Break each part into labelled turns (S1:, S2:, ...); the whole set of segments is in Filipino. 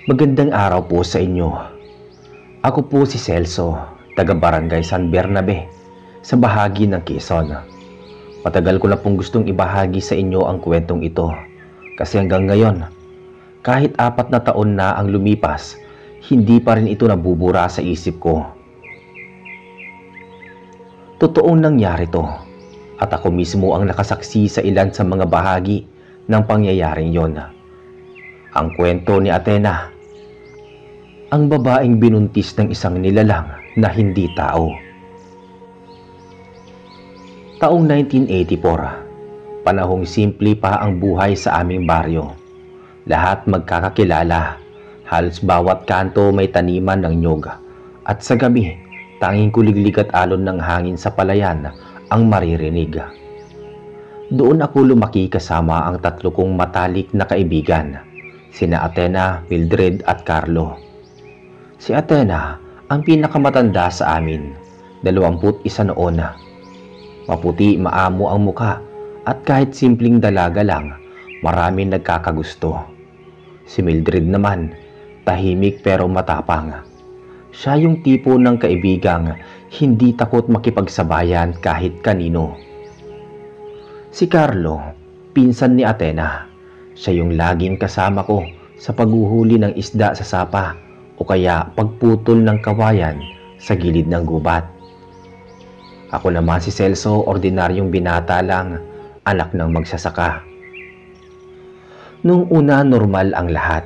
S1: Magandang araw po sa inyo. Ako po si Celso, taga-Barangay San Bernabe, sa bahagi ng Quezon. Matagal ko na pong gustong ibahagi sa inyo ang kwentong ito kasi hanggang ngayon, kahit 4 na taon na ang lumipas, hindi pa rin ito nabubura sa isip ko. Totoong nangyari to at ako mismo ang nakasaksi sa ilan sa mga bahagi ng pangyayaring yon. Ang kwento ni Athena, ang babaeng binuntis ng isang nilalang na hindi tao. Taong 1984, panahong simple pa ang buhay sa aming baryo. Lahat magkakakilala, halos bawat kanto may taniman ng nyog. At sa gabi, tanging kuliglig at alon ng hangin sa palayan ang maririnig. Doon ako lumaki kasama ang 3 kong matalik na kaibigan, sina Athena, Mildred at Carlo. Si Athena ang pinakamatanda sa amin, 21 noon. Maputi, maamo ang muka at kahit simpleng dalaga lang, maraming nagkakagusto. Si Mildred naman, tahimik pero matapang. Siya yung tipo ng kaibigang hindi takot makipagsabayan kahit kanino. Si Carlo, pinsan ni Athena. Siya yung laging kasama ko sa paghuhuli ng isda sa sapa o kaya pagputol ng kawayan sa gilid ng gubat. Ako naman si Celso, ordinaryong binata lang, anak ng magsasaka. Noong una normal ang lahat,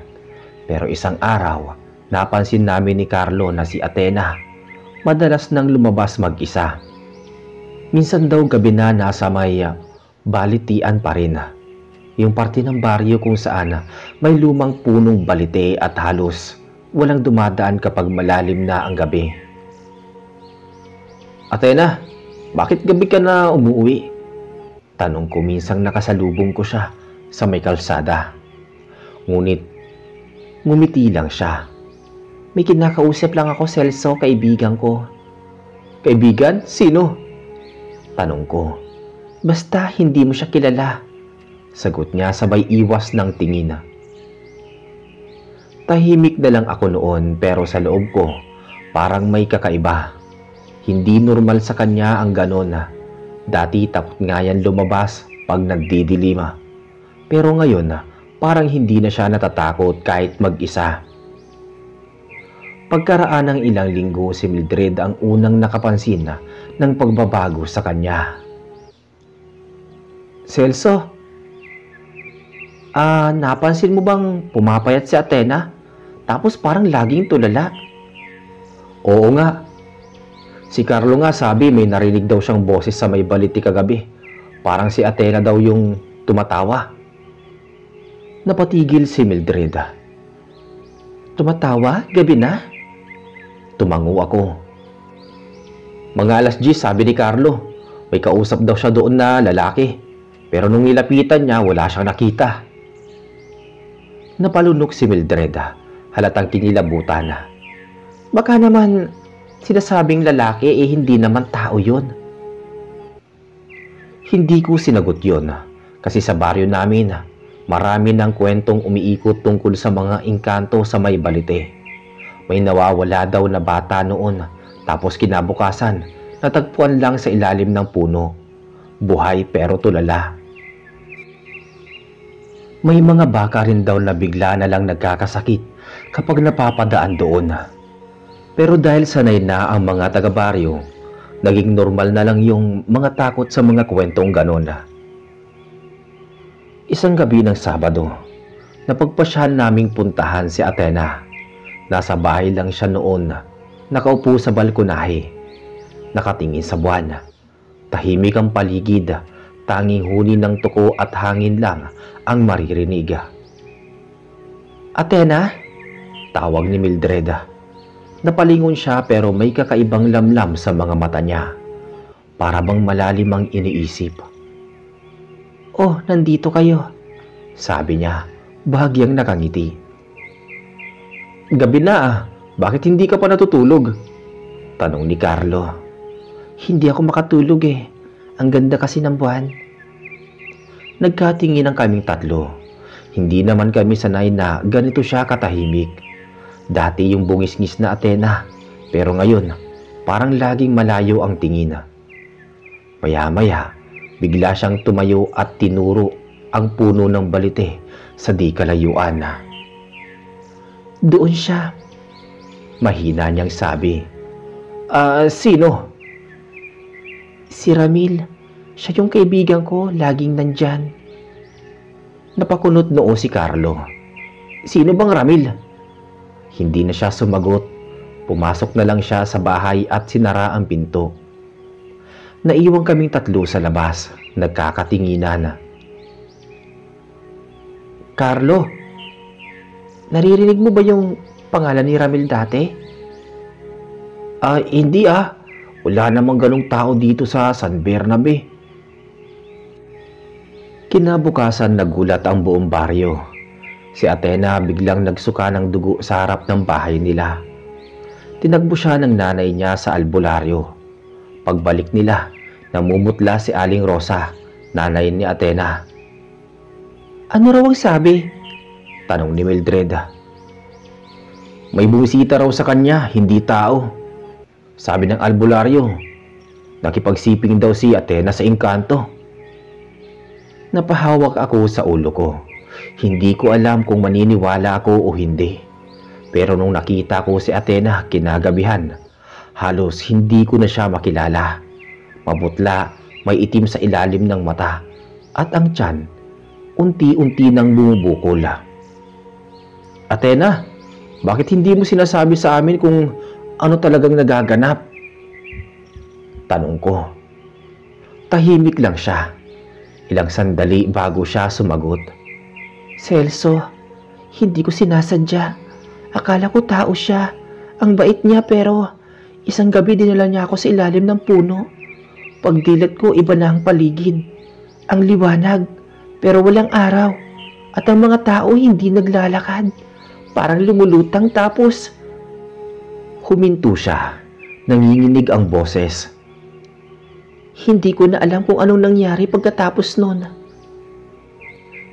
S1: pero isang araw napansin namin ni Carlo na si Athena madalas nang lumabas mag-isa. Minsan daw gabi na nasa may balitian pa rin, yung parte ng baryo kung saan may lumang punong balite at halos walang dumadaan kapag malalim na ang gabi. Athena, bakit gabi ka na umuwi? Tanong ko minsang nakasalubong ko siya sa may kalsada. Ngunit ngumiti lang siya. May kinakausap lang ako, Celso, kaibigan ko. Kaibigan? Sino? Tanong ko. Basta hindi mo siya kilala. Sagot niya sabay iwas ng tingin. Tahimik na lang ako noon pero sa loob ko parang may kakaiba. Hindi normal sa kanya ang ganon. Dati takot nga yan lumabas pag nagdidilima. Pero ngayon parang hindi na siya natatakot kahit mag-isa. Pagkaraan ng ilang linggo, si Mildred ang unang nakapansin ng pagbabago sa kanya. Celso, napansin mo bang pumapayat si Athena? Tapos parang laging tulala. Oo nga. Si Carlo nga sabi may narinig daw siyang boses sa may baliti kagabi. Parang si Athena daw yung tumatawa. Napatigil si Mildred. Tumatawa? Gabi na? Tumango ako. Mga alas 10 sabi ni Carlo. May kausap daw siya doon na lalaki. Pero nung nilapitan niya wala siyang nakita. Napalunok si Mildred. Halatang kinilabutan. Baka naman sinasabing lalaki hindi naman tao yun. Hindi ko sinagot yun kasi sa baryo namin marami ng kwentong umiikot tungkol sa mga engkanto sa may balite. May nawawala daw na bata noon tapos kinabukasan natagpuan lang sa ilalim ng puno. Buhay pero tulala. May mga baka rin daw na bigla na lang nagkakasakit kapag napapadaan doon. Pero dahil sanay na ang mga taga-baryo, naging normal na lang yung mga takot sa mga kwentong ganon. Isang gabi ng Sabado, napagpasyahan naming puntahan si Athena. Nasa bahay lang siya noon, nakaupo sa balkonahe, nakatingin sa buwan. Tahimik ang paligid, tanging huni ng tuko at hangin lang ang maririnig. Athena? Tawag ni Mildred. Napalingon siya pero may kakaibang lamlam sa mga mata niya. Para bang malalim ang iniisip. Oh, nandito kayo. Sabi niya, bahagyang nakangiti. Gabi na bakit hindi ka pa natutulog? Tanong ni Carlo. Hindi ako makatulog Ang ganda kasi ng buwan. Nagkatingin ang kaming tatlo. Hindi naman kami sanay na ganito siya katahimik. Dati yung bungis-ngis na Athena, pero ngayon parang laging malayo ang tingin. Maya-maya, bigla siyang tumayo at tinuro ang puno ng balite sa di kalayuan. Doon siya. Mahina niyang sabi. Sino? Si Ramil. Siya yung kaibigan ko, laging nandyan. Napakunot noo si Carlo. Sino bang Ramil? Hindi na siya sumagot. Pumasok na lang siya sa bahay at sinara ang pinto. Naiwan kaming tatlo sa labas, nagkakatinginan. Carlo, naririnig mo ba yung pangalan ni Ramil dati? Hindi Wala namang ganong tao dito sa San Bernabe. Kinabukasan nagulat ang buong baryo. Si Athena biglang nagsuka ng dugo sa harap ng bahay nila. Tinagbo siya ng nanay niya sa albularyo. Pagbalik nila, namumutla si Aling Rosa, nanay ni Athena. Ano raw ang sabi? Tanong ni Mildred. May bumisita raw sa kanya, hindi tao. Sabi ng albularyo, nakipagsiping daw si Athena sa engkanto. Napahawak ako sa ulo ko. Hindi ko alam kung maniniwala ako o hindi. Pero nung nakita ko si Athena kinagabihan, halos hindi ko na siya makilala. Mabutla, may itim sa ilalim ng mata, at ang tiyan, unti-unti nang bumubukol. Athena, bakit hindi mo sinasabi sa amin kung ano talagang nagaganap? Tanong ko. Tahimik lang siya. Ilang sandali bago siya sumagot. Celso, hindi ko sinasadya. Akala ko tao siya. Ang bait niya pero isang gabi dinala niya ako sa ilalim ng puno. Pagdilat ko iba na ang paligid. Ang liwanag pero walang araw. At ang mga tao hindi naglalakad. Parang lumulutang tapos huminto siya. Nanginginig ang boses. Hindi ko na alam kung anong nangyari pagkatapos noon.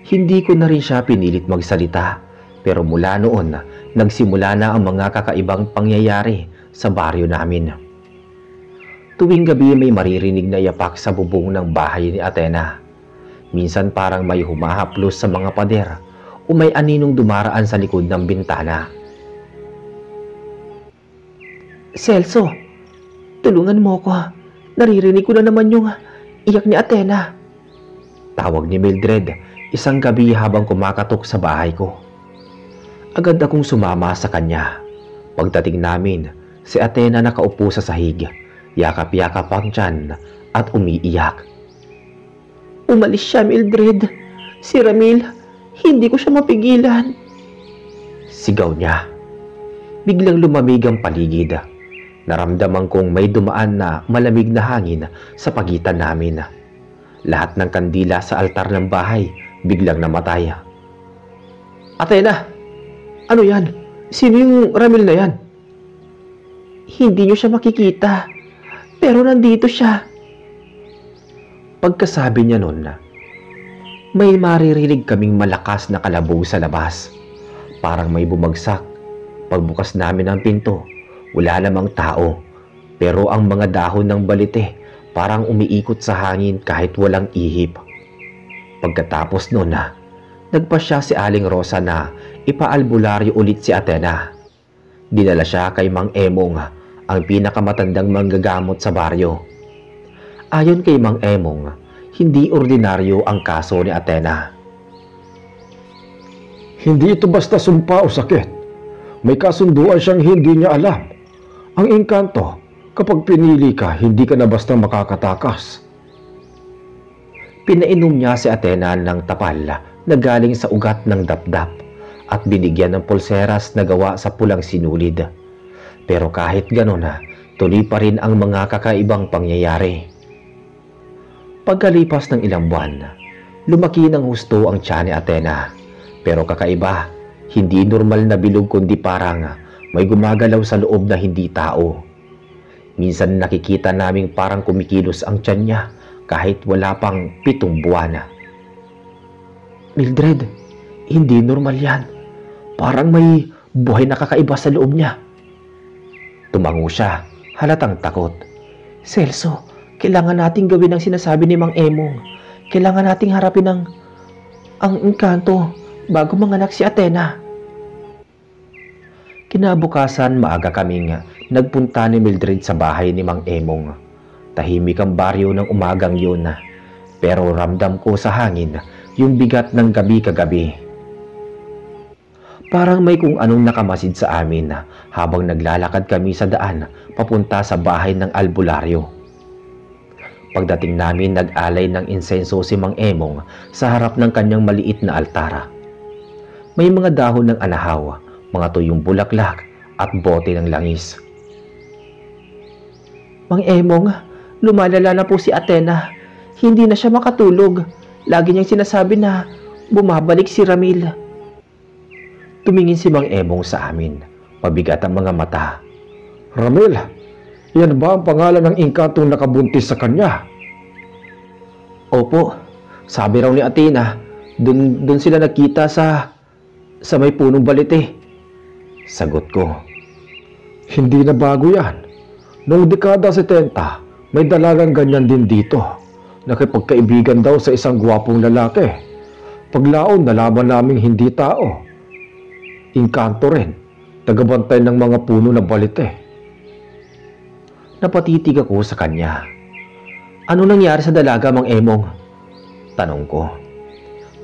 S1: Hindi ko na rin siya pinilit magsalita, pero mula noon, nagsimula na ang mga kakaibang pangyayari sa baryo namin. Tuwing gabi may maririnig na yapak sa bubong ng bahay ni Athena. Minsan parang may humahaplos sa mga pader o may aninong dumaraan sa likod ng bintana. Celso, tulungan mo ko. Naririnig ko na naman yung iyak ni Athena. Tawag ni Mildred isang gabi habang kumakatok sa bahay ko. Agad akong sumama sa kanya. Pagdating namin, si Athena nakaupo sa sahig, yakap-yakap ang tiyan at umiiyak. Umalis siya, Mildred. Si Ramil, hindi ko siya mapigilan. Sigaw niya. Biglang lumamig ang paligid. Naramdaman kong may dumaan na malamig na hangin sa pagitan namin. Lahat ng kandila sa altar ng bahay biglang namatay. Athena, ano yan? Sino yung Ramil na yan? Hindi niyo siya makikita, pero nandito siya. Pagkasabi niya nun, may maririnig kaming malakas na kalabog sa labas. Parang may bumagsak. Pagbukas namin ng pinto, wala namang tao, pero ang mga dahon ng balite parang umiikot sa hangin kahit walang ihip. Pagkatapos nun, nagpasya si Aling Rosa na ipaalbularyo ulit si Athena. Dinala siya kay Mang Emong, ang pinakamatandang manggagamot sa baryo. Ayon kay Mang Emong, hindi ordinaryo ang kaso ni Athena.
S2: Hindi ito basta sumpa o sakit. May kasunduan siyang hindi niya alam. Ang engkanto, kapag pinili ka, hindi ka na basta makakatakas.
S1: Pinainom niya si Athena ng tapal na galing sa ugat ng dapdap at binigyan ng pulseras na gawa sa pulang sinulid. Pero kahit ganon, tuloy pa rin ang mga kakaibang pangyayari. Pagkalipas ng ilang buwan, lumaki ng husto ang tiyan ni Athena. Pero kakaiba, hindi normal na bilog kundi parang may gumagalaw sa loob na hindi tao. Minsan nakikita naming parang kumikilos ang tiyan niya kahit wala pang 7 buwan. Mildred, hindi normal yan. Parang may buhay na kakaiba sa loob niya. Tumango siya, halatang takot. Celso, kailangan nating gawin ang sinasabi ni Mang Emong. Kailangan nating harapin ang engkanto bago manganak si Athena. Kinabukasan, maaga kaming nagpunta ni Mildred sa bahay ni Mang Emong. Tahimik ang baryo ng umagang yun, pero ramdam ko sa hangin yung bigat ng gabi kagabi. Parang may kung anong nakamasid sa amin habang naglalakad kami sa daan papunta sa bahay ng albularyo. Pagdating namin, nag-alay ng insenso si Mang Emong sa harap ng kanyang maliit na altara. May mga dahon ng anahaw, mga tuyong bulaklak at bote ng langis. Mang Emong, lumalala na po si Athena. Hindi na siya makatulog. Lagi niyang sinasabi na bumabalik si Ramil. Tumingin si Mang Emong sa amin. Mabigat ang mga mata.
S2: Ramil, yan ba ang pangalan ng engkantong nakabuntis sa kanya?
S1: Opo, sabi raw ni Athena, dun sila nakita sa may punong balite. Sagot ko.
S2: Hindi na bago yan. Noong dekada 70, may dalagang ganyan din dito. Nakipagkaibigan daw sa isang gwapong lalaki. Paglaon, nalaman naming hindi tao. Engkanto rin, tagabantay ng mga puno na balite.
S1: Napatitig ako sa kanya. Ano nangyari sa dalaga, Mang Emong? Tanong ko.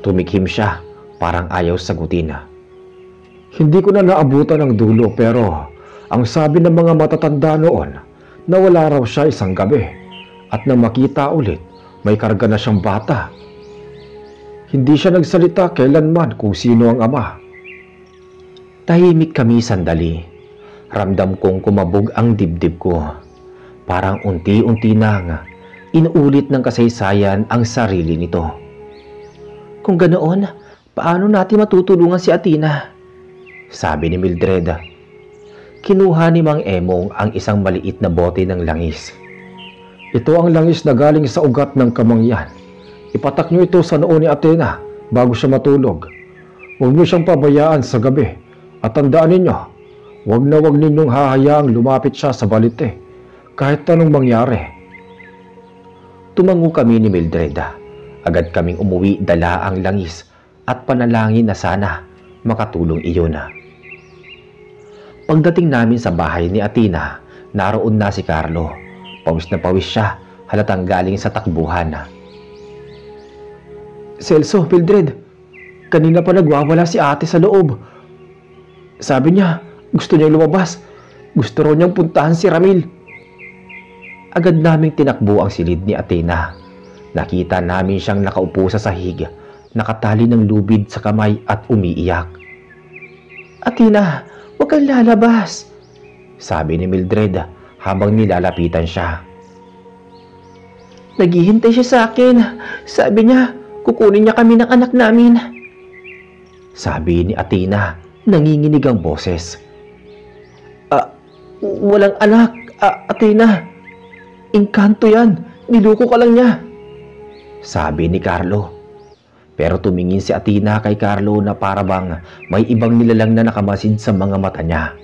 S1: Tumikhim siya, parang ayaw sagutin.
S2: Hindi ko na naabutan ang dulo, pero ang sabi ng mga matatanda noon, nawala raw siya isang gabi at nang makita ulit, may karga na siyang bata. Hindi siya nagsalita kailanman kung sino ang ama.
S1: Tahimik kami sandali. Ramdam kong kumabog ang dibdib ko. Parang unti-unti nang inuulit ng kasaysayan ang sarili nito. Kung ganoon, paano natin matutulungan si Athena? Sabi ni Mildred. Kinuha ni Mang Emong ang isang maliit na bote ng langis.
S2: Ito ang langis na galing sa ugat ng kamangyan. Ipatak niyo ito sa noo ni Athena bago siya matulog. Huwag niyo siyang pabayaan sa gabi. At tandaan ninyo, huwag ninyong hahayaang lumapit siya sa balite, kahit anong mangyari.
S1: Tumango kami ni Mildred. Agad kaming umuwi, dala ang langis at panalangin na sana makatulong iyon. Pagdating namin sa bahay ni Athena, naroon na si Carlo. Pawis na pawis siya, halatang galing sa takbuhan. Celso, Mildred, kanina pa nagwawala si ate sa loob. Sabi niya, gusto niyang lumabas. Gusto raw niyang puntahan si Ramil. Agad naming tinakbo ang silid ni Athena. Nakita namin siyang nakaupo sa sahig, nakatali ng lubid sa kamay at umiiyak. Athena, huwag kang lalabas, sabi ni Mildred habang nilalapitan siya. Naghihintay siya sa akin. Sabi niya, kukunin niya kami ng anak namin. Sabi ni Athena, nanginginig ang boses. Walang anak, Athena. Engkanto yan. Niluko ka lang niya. Sabi ni Carlo. Pero tumingin si Athena kay Carlo na parabang may ibang nilalang na nakamasid sa mga mata niya.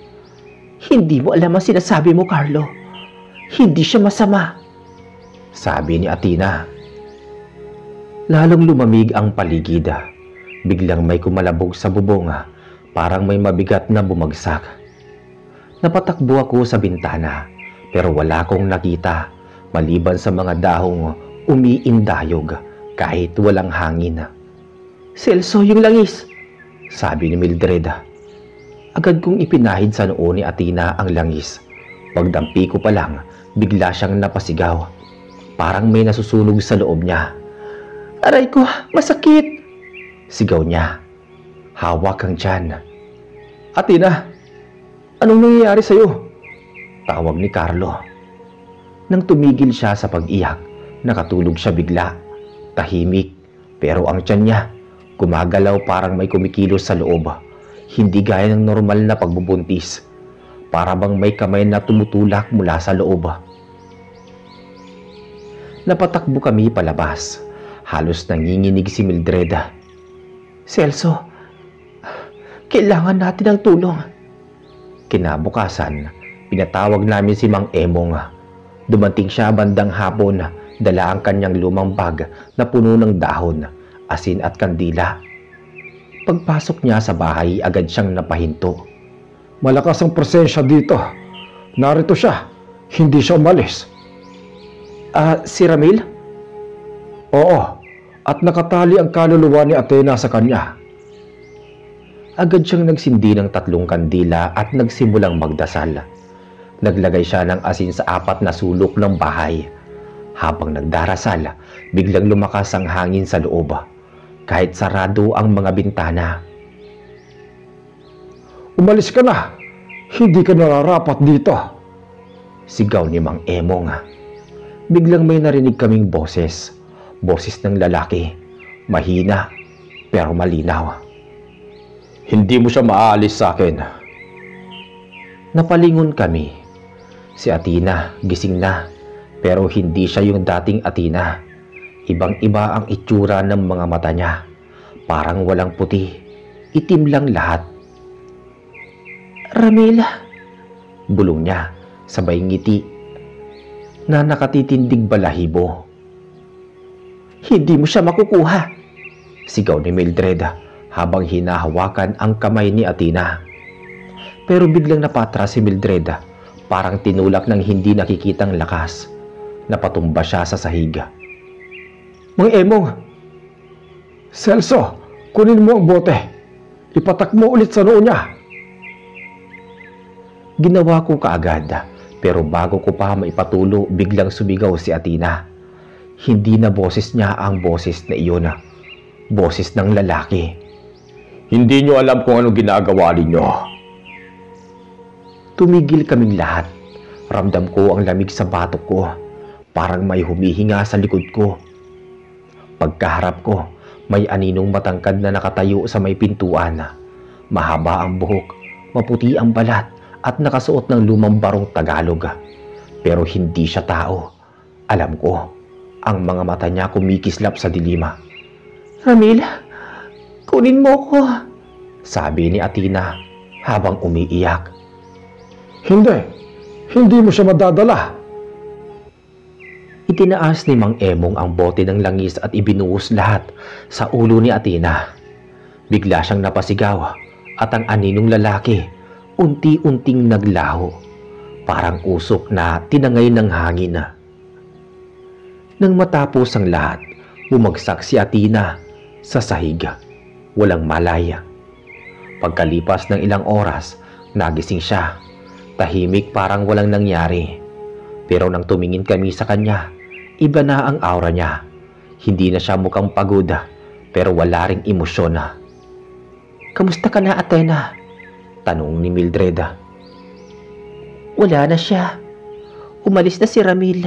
S1: Hindi mo alam ang sinasabi mo, Carlo. Hindi siya masama. Sabi ni Athena. Lalong lumamig ang paligid. Biglang may kumalabog sa bubong, parang may mabigat na bumagsak. Napatakbo ako sa bintana, pero wala akong nakita maliban sa mga dahong umiindayog kahit walang hangin. Celso, yung langis, sabi ni Mildred. Agad kong ipinahid sa noo ni Athena ang langis. Pagdampi ko pa lang, bigla siyang napasigaw. Parang may nasusunog sa loob niya. Aray ko, masakit! Sigaw niya. Hawak ang tiyan. Athena, anong nangyayari sa'yo? Tawag ni Carlo. Nang tumigil siya sa pag-iyak, nakatulog siya bigla. Tahimik, pero ang tiyan niya, gumagalaw parang may kumikilos sa loob. Hindi gaya ng normal na pagbubuntis. Para bang may kamay na tumutulak mula sa loob. Napatakbo kami palabas. Halos nanginginig si Mildred. Celso, Kailangan natin ng tulong. Kinabukasan, pinatawag namin si Mang Emong. Dumating siya bandang hapon, dala ang kanyang lumang bag na puno ng dahon, asin at kandila. Pagpasok niya sa bahay, agad siyang napahinto.
S2: Malakas ang presensya dito. Narito siya. Hindi siya umalis.
S1: Si Ramil?
S2: Oo, at nakatali ang kaluluwa ni Athena sa kanya.
S1: Agad siyang nagsindi ng 3 kandila at nagsimulang magdasal. Naglagay siya ng asin sa 4 na sulok ng bahay. Habang nagdarasal, biglang lumakas ang hangin sa loob, kahit sarado ang mga bintana.
S2: Umalis ka na. Hindi ka nararapat dito.
S1: Sigaw ni Mang Emong. Biglang may narinig kaming boses. Boses ng lalaki. Mahina, pero malinaw. Hindi mo siya maaalis sa akin. Napalingon kami. Si Athena, gising na. Pero hindi siya yung dating Athena. Ibang-iba ang itsura ng mga mata niya. Parang walang puti. Itim lang lahat. Ramil, bulong niya, sabay ngiti na nakatitindig balahibo. Hindi mo siya makukuha, sigaw ni Mildred habang hinahawakan ang kamay ni Athena. Pero biglang napatras si Mildred, parang tinulak ng hindi nakikitang lakas. Napatumba siya sa sahig. Mang Emong!
S2: Celso, kunin mo ang bote. Ipatak mo ulit sa noo niya.
S1: Ginawa ko kaagad, pero bago ko pa maipatulo, biglang sumigaw si Athena. Hindi na boses niya ang boses na iyon. Boses ng lalaki. Hindi niyo alam kung ano ginagawa ninyo. Tumigil kaming lahat. Ramdam ko ang lamig sa batok ko. Parang may humihinga sa likod ko. Pagkaharap ko, may aninong matangkad na nakatayo sa may pintuan. Mahaba ang buhok, maputi ang balat, at nakasuot ng lumang barong Tagalog. Pero hindi siya tao. Alam ko, ang mga mata niya kumikislap sa dilima. Ramil, kunin mo ko, sabi ni Athena habang umiiyak.
S2: Hindi mo siya madadala.
S1: Itinaas ni Mang Emong ang bote ng langis at ibinuhos lahat sa ulo ni Athena. Bigla siyang napasigaw at ang aninong lalaki unti-unting naglaho, parang usok na tinangay ng hangin. Nang matapos ang lahat, bumagsak si Athena sa sahig. Walang malaya. Pagkalipas ng ilang oras, nagising siya. Tahimik, parang walang nangyari. Pero nang tumingin kami sa kanya, iba na ang aura niya. Hindi na siya mukhang pagod, pero wala ring emosyon. Kamusta ka na, Athena? Tanong ni Mildred. Wala na siya. Umalis na si Ramil.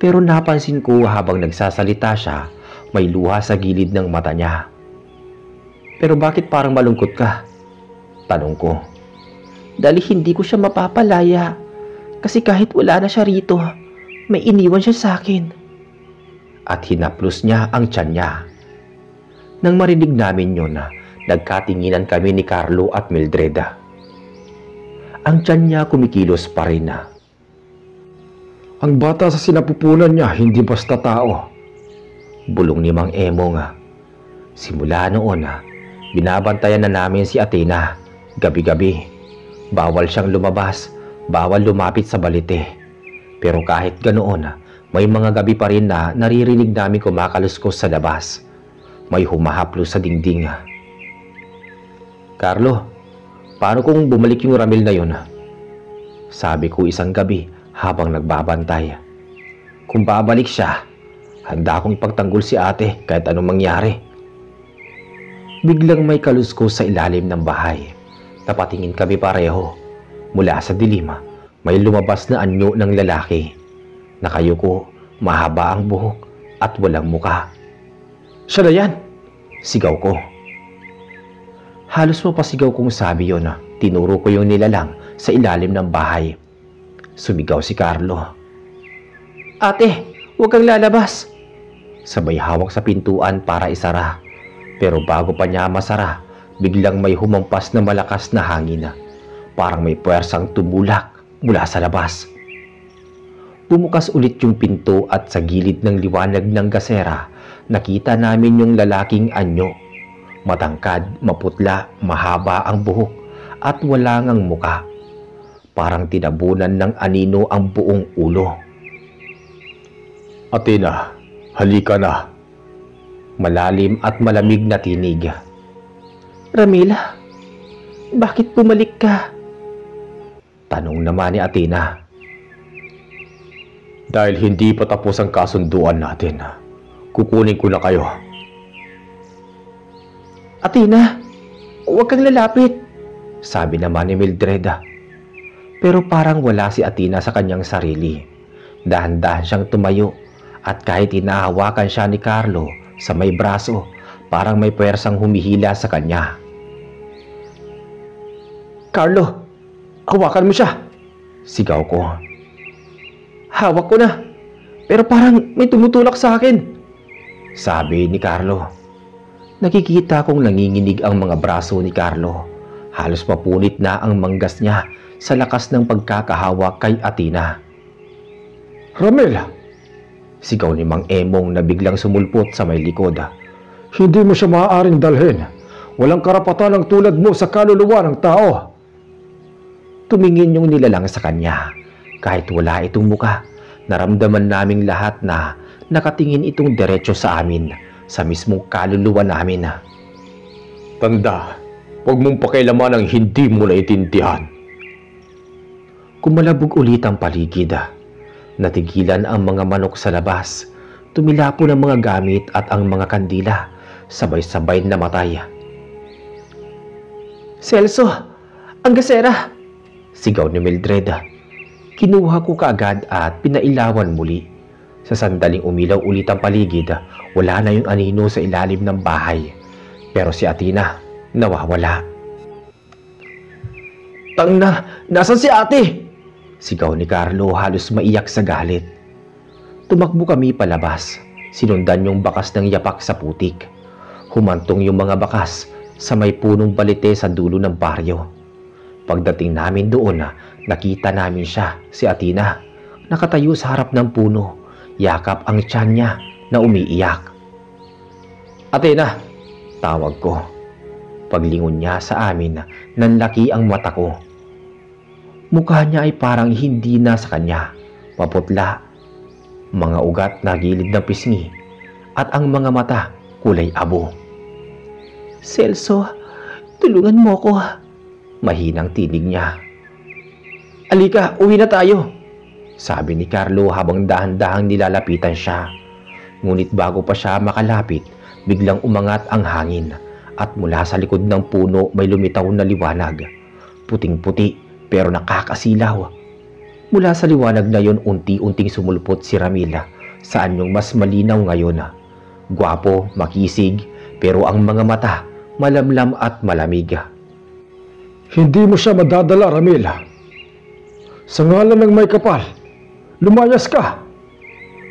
S1: Pero napansin ko habang nagsasalita siya, may luha sa gilid ng mata niya. Pero bakit parang malungkot ka? Tanong ko. Dahil hindi ko siya mapapalaya. Kasi kahit wala na siya rito, may iniwan siya sa akin. At hinaplos niya ang tiyan niya. Nang marinig namin yun, nagkatinginan kami ni Carlo at Mildred. Ang tiyan niya kumikilos pa rin.
S2: Ang bata sa sinapupunan niya hindi basta tao.
S1: Bulong ni Mang Emong. Simula noon, binabantayan na namin si Athena. Gabi-gabi. Bawal siyang lumabas, bawal lumapit sa balite. Pero kahit ganoon, may mga gabi pa rin na naririnig namin kumakaluskos sa labas. May humahaplos sa dingding. Carlo, paano kung bumalik yung Ramil na yun? Sabi ko isang gabi habang nagbabantay. Kung babalik siya, handa akong ipagtanggol si ate kahit anong mangyari. Biglang may kaluskos sa ilalim ng bahay. Napatingin kami pareho. Mula sa dilim, may lumabas na anyo ng lalaki. Nakayuko, mahaba ang buhok at walang muka. Siya na yan! Sigaw ko. Halos mapasigaw kong sabi yun. Tinuro ko yung nilalang sa ilalim ng bahay. Sumigaw si Carlo. Ate, huwag kang lalabas! Sabay hawak sa pintuan para isara. Pero bago pa niya masara, biglang may humampas na malakas na hangin. Parang may puwersang tumulak mula sa labas. Bumukas ulit yung pinto at sa gilid ng liwanag ng gasera, nakita namin yung lalaking anyo. Matangkad, maputla, mahaba ang buhok at wala ngang muka. Parang tinabunan ng anino ang buong ulo.
S2: Athena, halika na.
S1: Malalim at malamig na tinig. Ramila, bakit bumalik ka? Tanong naman ni Athena.
S2: Dahil hindi pa tapos ang kasunduan natin, kukunin ko na kayo.
S1: Athena, huwag kang lalapit, sabi naman ni Mildred. Pero parang wala si Athena sa kanyang sarili. Dahan-dahan siyang tumayo at kahit hinahawakan siya ni Carlo sa may braso, parang may puwersang humihila sa kanya. Carlo, hawakan mo siya, sigaw ko. Hawak ko na, pero parang may tumutulak sa akin, sabi ni Carlo. Nakikita kong nanginginig ang mga braso ni Carlo. Halos mapunit na ang manggas niya sa lakas ng pagkakahawak kay Athena.
S2: Ramela,
S1: sigaw ni Mang Emong na biglang sumulpot sa may likod.
S2: Hindi mo siya maaaring dalhin. Walang karapatan ang tulad mo sa kaluluwa ng tao.
S1: Tumingin yung nilalang sa kanya. Kahit wala itong muka, naramdaman naming lahat na nakatingin itong diretso sa amin, sa mismong kaluluwa namin.
S2: Tanda, huwag mong pakialaman ang hindi mo naiintindihan.
S1: Kumalabog ulit ang paligid. Natigilan ang mga manok sa labas. Tumilapon ang mga gamit at ang mga kandila. Sabay-sabay namatay. Celso, ang gasera! Sigaw ni Mildred. Kinuha ko kaagad at pinailawan muli. Sa sandaling umilaw ulit ang paligid, wala na yung anino sa ilalim ng bahay. Pero si Athena, nawawala. Tangna, nasan si ate? Sigaw ni Carlo, halos maiyak sa galit. Tumakbo kami palabas. Sinundan yung bakas ng yapak sa putik. Humantong yung mga bakas sa may punong balite sa dulo ng baryo. Pagdating namin doon, nakita namin siya, si Athena, nakatayo sa harap ng puno. Yakap ang tiyan niya na umiiyak. Athena, tawag ko. Paglingon niya sa amin, nanlaki ang mata ko. Mukha niya ay parang hindi na sa kanya, paputla. Mga ugat na gilid ng pisngi at ang mga mata kulay abo. Celso, tulungan mo ko. Mahinang tinig niya. Alika, uwi na tayo, sabi ni Carlo habang dahan-dahang nilalapitan siya. Ngunit bago pa siya makalapit, biglang umangat ang hangin at mula sa likod ng puno may lumitaw na liwanag. Puting-puti pero nakakasilaw. Mula sa liwanag na yon, unti-unting sumulpot si Ramila sa anyong mas malinaw ngayon. Gwapo, makisig, pero ang mga mata malamlam at malamig.
S2: Hindi mo siya madadala, Ramila. Sa ngalan ng may kapal, lumayas ka!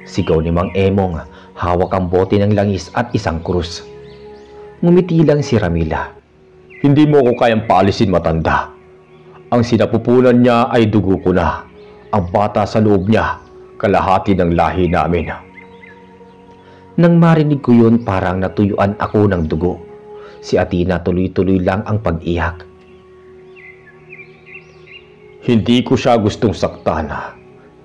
S1: Sigaw ni Mang Emong, hawak ang bote ng langis at isang krus. Ngumiti lang si Ramila.
S2: Hindi mo ko kayang paalisin, matanda. Ang sinapupunan niya ay dugo ko na. Ang bata sa loob niya, kalahati ng lahi namin.
S1: Nang marinig ko yun, parang natuyuan ako ng dugo. Si Athena tuloy-tuloy lang ang pag-iyak.
S2: Hindi ko siya gustong saktan.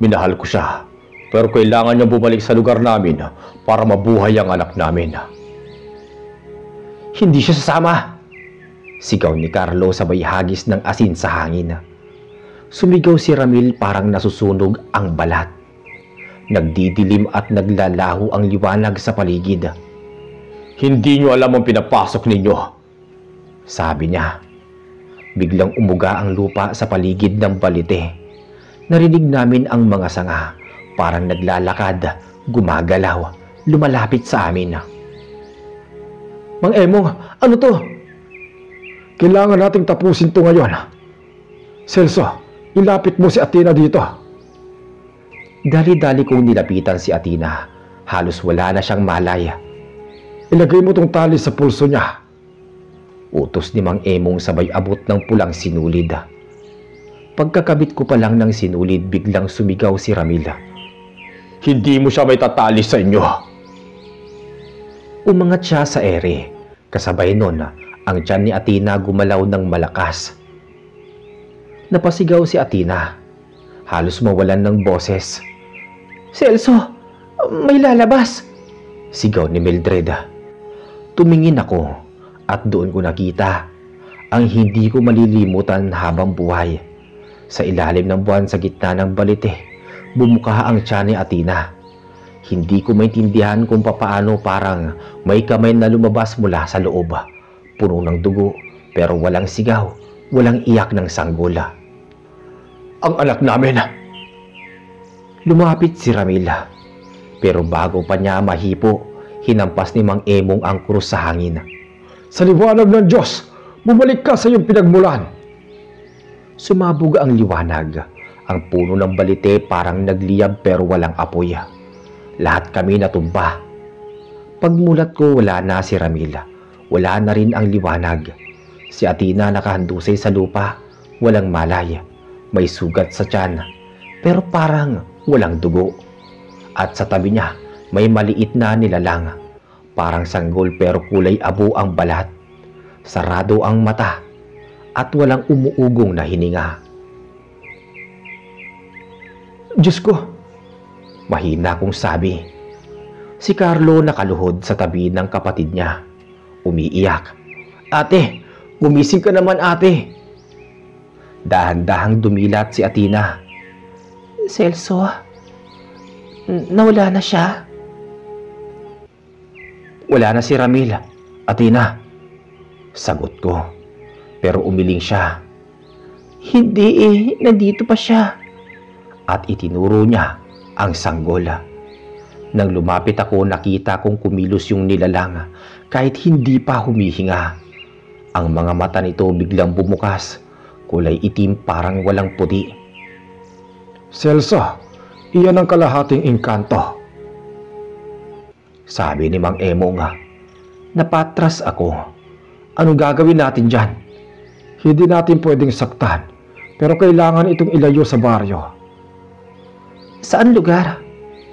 S2: Minahal ko siya. Pero kailangan niya bumalik sa lugar namin para mabuhay ang anak namin.
S1: Hindi siya sasama! Sigaw ni Carlo sabay hagis ng asin sa hangin. Sumigaw si Ramil parang nasusunog ang balat. Nagdidilim at naglalaho ang liwanag sa paligid.
S2: Hindi niyo alam ang pinapasok ninyo,
S1: sabi niya. Biglang umuga ang lupa sa paligid ng balite. Narinig namin ang mga sanga, parang naglalakad, gumagalaw, lumalapit sa amin.
S2: Mang Emong, ano to? Kailangan nating tapusin to ngayon. Celso, ilapit mo si Athena dito.
S1: Dali-dali kong nilapitan si Athena. Halos wala na siyang malay.
S2: Ilagay mo tong tali sa pulso niya.
S1: Utos ni Mang Emong sabay abot ng pulang sinulid. Pagkakabit ko pa lang ng sinulid, biglang sumigaw si Ramil.
S2: Hindi mo siya may tatali sa inyo.
S1: Umangat siya sa ere. Kasabay nun, ang tiyan ni Athena gumalaw ng malakas. Napasigaw si Athena. Halos mawalan ng boses. Celso, may lalabas! Sigaw ni Mildred. Tumingin ako at doon ko nakita ang hindi ko malilimutan habang buhay. Sa ilalim ng buwan sa gitna ng balite, bumuka ang tiyan ni Athena. Hindi ko maintindihan kung papaano parang may kamay na lumabas mula sa loob. Puno ng dugo pero walang sigaw, walang iyak ng sanggola.
S2: Ang anak namin!
S1: Lumapit si Ramil. Pero bago pa niya mahipo, hinampas ni Mang Emong ang krus sa hangin.
S2: Sa liwanag ng Diyos, bumalik ka sa iyong pinagmulan.
S1: Sumabog ang liwanag. Ang puno ng balite parang nagliyab pero walang apoy. Lahat kami natumba. Pagmulat ko, wala na si Ramil. Wala na rin ang liwanag. Si Athena nakahandusay sa lupa. Walang malay. May sugat sa tiyan. Pero parang walang dugo. At sa tabi niya, may maliit na nilalang. Parang sanggol pero kulay abo ang balat. Sarado ang mata. At walang umuugong na hininga.
S2: Diyos ko!
S1: Mahina kong sabi. Si Carlo nakaluhod sa tabi ng kapatid niya. Umiiyak. Ate! Gumising ka naman, ate! Dahan-dahang dumilat si Athena. Celso, nawala na siya. Wala na si Ramil, Athena. Sagot ko. Pero umiling siya. Hindi nandito pa siya. At itinuro niya ang sanggola. Nang lumapit ako, nakita kong kumilos yung nilalang kahit hindi pa humihinga. Ang mga mata nito biglang bumukas. Kulay itim parang walang puti.
S2: Celso, iyan ang kalahating engkanto.
S1: Sabi ni Mang Emong. Napatras ako. Ano gagawin natin dyan?
S2: Hindi natin pwedeng saktan, pero kailangan itong ilayo sa baryo.
S1: Saan lugar?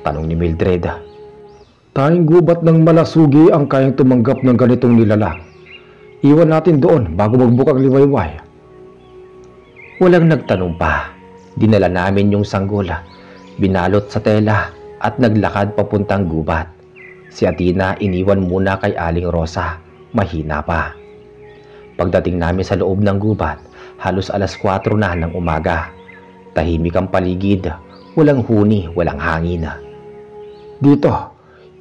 S1: Tanong ni Mildred.
S2: Tayong gubat ng malasugi ang kayang tumanggap ng ganitong nilalang. Iwan natin doon bago magbukang liwayway.
S1: Walang nagtanong pa. Dinala namin yung sanggola, binalot sa tela at naglakad papuntang gubat. Si Athena iniwan muna kay Aling Rosa, mahina pa. Pagdating namin sa loob ng gubat, halos 4:00 na ng umaga. Tahimik ang paligid, walang huni, walang hangin.
S2: Dito,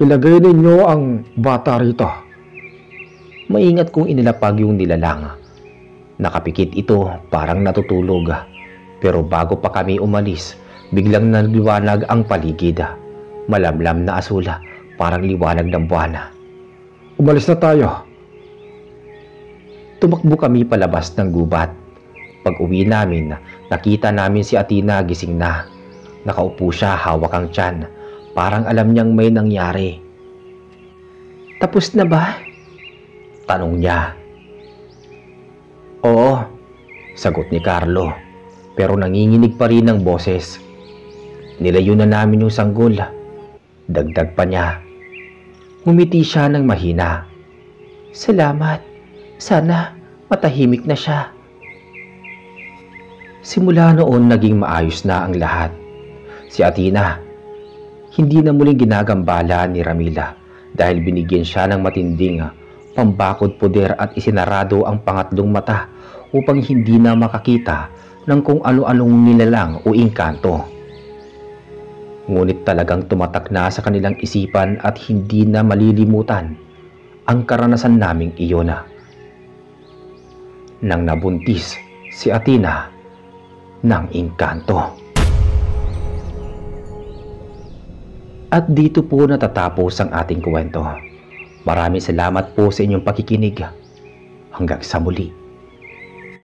S2: ilagay ninyo ang bata rito.
S1: Maingat kong inilapag yung nilalang. Nakapikit ito, parang natutulog. Pero bago pa kami umalis, biglang nagliwanag ang paligid. Malamlam na asula, parang liwanag ng buwan.
S2: Umalis na tayo.
S1: Tumakbo kami palabas ng gubat. Pag uwi namin, nakita namin si Athena gising na. Nakaupo siya, hawak ang tiyan. Parang alam niyang may nangyari. Tapos na ba? Tanong niya. Oo, sagot ni Carlo. Pero nanginginig pa rin ang boses. Nilayo na namin yung sanggol. Dagdag pa niya. Ngumiti siya ng mahina. Salamat. Sana matahimik na siya. Simula noon naging maayos na ang lahat. Si Athena, hindi na muling ginagambala ni Ramila dahil binigyan siya ng matinding pambakod poder at isinarado ang pangatlong mata upang hindi na makakita ng kung ano-anong nilalang o engkanto. Ngunit talagang tumatak na sa kanilang isipan at hindi na malilimutan ang karanasan naming iyon. Nang nabuntis si Athena ng engkanto. At dito po natatapos ang ating kwento. Maraming salamat po sa inyong pakikinig. Hanggang sa muli.